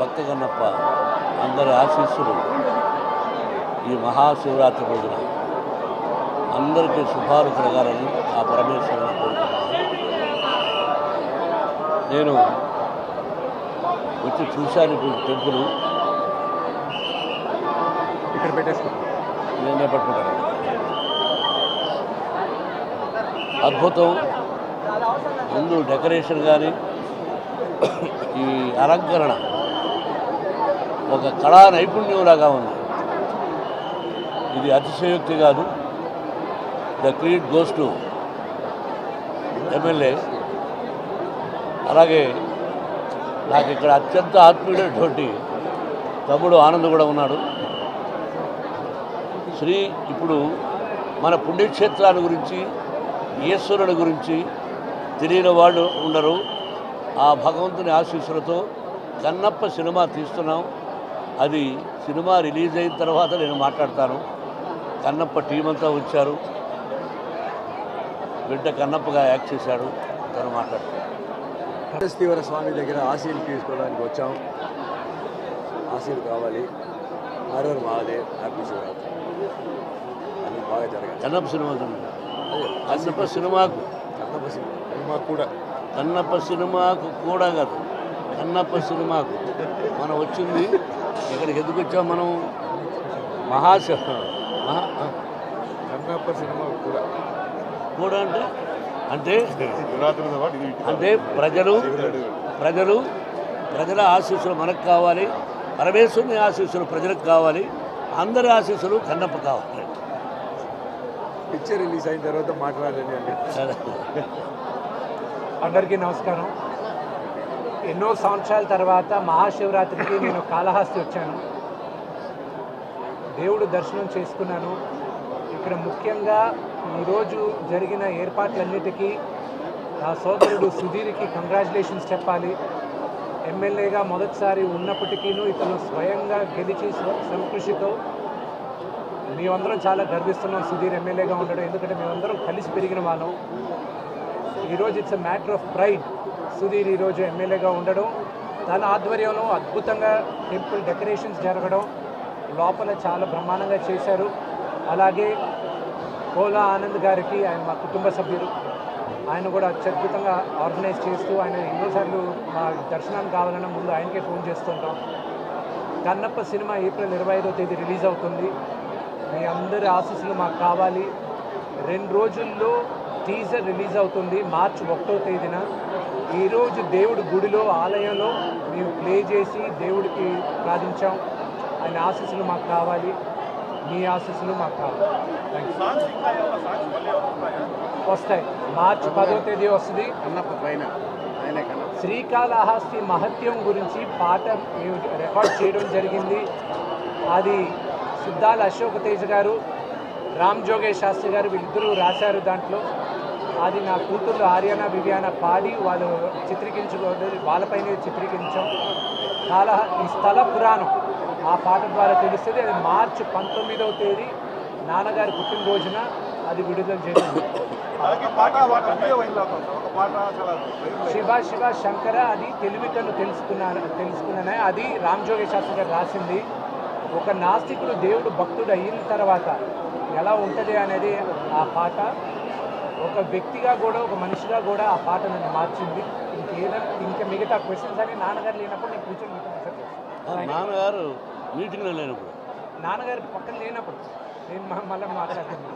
భక్త కన్నప్ప అందరి ఆశీస్సులు ఈ మహాశివరాత్రి రోజున అందరికీ శుభాలు కలగాలని ఆ పరమేశ్వరుని కోరుకుంటున్నాను. నేను వచ్చి చూశాను టెంపుల్ ఇక్కడ పెట్టేసుకున్నాను, నేనే పట్టుకుంటాను. అద్భుతం. ముందు డెకరేషన్ కానీ ఈ అలంకరణ ఒక కళా నైపుణ్యంలాగా ఉంది. ఇది అతిశయోక్తి కాదు. The credit goes to MLA. అలాగే నాకు ఇక్కడ అత్యంత ఆత్మీయుడైనటువంటి తమ్ముడు ఆనంద్ కూడా ఉన్నాడు. ఇప్పుడు మన పుణ్యక్షేత్రాల గురించి ఈశ్వరుని గురించి తెలియని వాళ్ళు ఉండరు. ఆ భగవంతుని ఆశీస్సులతో కన్నప్ప సినిమా తీస్తున్నాం. అది సినిమా రిలీజ్ అయిన తర్వాత నేను మాట్లాడతాను. కన్నప్ప టీం అంతా వచ్చారు. బిడ్డ కన్నప్పగా యాక్ట్ చేశాడు. తను మాట్లాడతాను. తీవ్ర స్వామి దగ్గర ఆశీలు తీసుకోవడానికి వచ్చాం. ఆశీలు కావాలి. Horror Mahadev, happy Shivaratri. అన్నీ బాగా జరగాలి. కన్నప్ప సినిమాకు కూడా కాదు, కన్నప్ప సినిమాకు మనం వచ్చింది. ఇక్కడికి ఎందుకు వచ్చాం మనం? కన్నప్ప సినిమా కూడా అంటే ప్రజల ఆశీస్సులు మనకు కావాలి. పరమేశ్వరుని ఆశీస్సులు ప్రజలకు కావాలి. అందరి ఆశీస్సులు కన్నప్ప కావాలి. పిక్చర్ రిలీజ్ అయిన తర్వాత మాట్లాడండి అండి. అందరికీ నమస్కారం. ఎన్నో సంవత్సరాల తర్వాత మహాశివరాత్రికి నేను కాళహస్తి వచ్చాను. దేవుడు దర్శనం చేసుకున్నాను. ఇక్కడ ముఖ్యంగా ఈరోజు జరిగిన ఏర్పాట్లన్నిటికీ నా సోదరుడు సుధీర్కి కంగ్రాచులేషన్స్ చెప్పాలి. ఎమ్మెల్యేగా మొదటిసారి ఉన్నప్పటికీను ఇతను స్వయంగా గెలిచి సంకృషితో మేమందరం చాలా గర్విస్తున్నాం సుధీర్ ఎమ్మెల్యేగా ఉండడం. ఎందుకంటే మేమందరం కలిసి పెరిగిన వాళ్ళం. ఈరోజు it's a matter of pride. Sudheer ఈరోజు ఎమ్మెల్యేగా ఉండడం, తన ఆధ్వర్యంలో అద్భుతంగా టెంపుల్ డెకరేషన్స్ జరగడం, లోపల చాలా బ్రహ్మాండంగా చేశారు. అలాగే కోలా ఆనంద్ గారికి, ఆయన మా కుటుంబ సభ్యులు, ఆయన కూడా అత్యద్భుతంగా ఆర్గనైజ్ చేస్తూ ఆయన ఎన్నోసార్లు మా దర్శనానికి కావాలన్నా ముందు ఆయనకే ఫోన్ చేస్తుంటాం. కన్నప్ప సినిమా ఏప్రిల్ 25వ తేదీ రిలీజ్ అవుతుంది. మీ అందరి ఆశీస్సులు మాకు కావాలి. 2 రోజుల్లో టీజర్ రిలీజ్ అవుతుంది మార్చి 1వ తేదీన. ఈరోజు దేవుడి గుడిలో ఆలయంలో మేము ప్లే చేసి దేవుడికి ప్రార్థించాం. ఆయన ఆశీస్సులు మాకు కావాలి. మీ ఆశీస్సులు మాకు కావాలి. వస్తాయి. మార్చి 10వ తేదీ వస్తుంది. శ్రీకాళహస్తి మహత్యం గురించి పాట రికార్డ్ చేయడం జరిగింది. అది సిద్ధాల అశోక్ తేజ్ గారు, రామ్ జోగేష్ శాస్త్రి గారు వీళ్ళిద్దరూ రాశారు. దాంట్లో అది నా కూతుర్లు ఆర్యానా వివియానా పాడి వాళ్ళు వాళ్ళపైనే చిత్రీకరించాం. ఈ స్థల పురాణం ఆ పాట ద్వారా తెలుస్తుంది. అది మార్చి 19వ తేదీ నాన్నగారి పుట్టినరోజున అది విడుదల చేసింది. శివ శివ శంకర అది తెలివితను తెలుసుకున్నానే అది రామ్ జోగేష్ శాస్త్రి గారు రాసింది. ఒక నాస్తికుడు దేవుడు భక్తుడు అయిన తర్వాత ఎలా ఉంటుంది అనేది ఆ పాట. ఒక వ్యక్తిగా కూడా ఒక మనిషిగా కూడా ఆ పాట నన్ను మార్చింది. ఇంకా మిగతా క్వశ్చన్స్ అని నాన్నగారు లేనప్పుడు నేను కూర్చొని నాన్నగారు మీటింగ్లో లేనప్పుడు, నాన్నగారు పక్కన లేనప్పుడు నేను మళ్ళీ మాట్లాడుతున్నాను.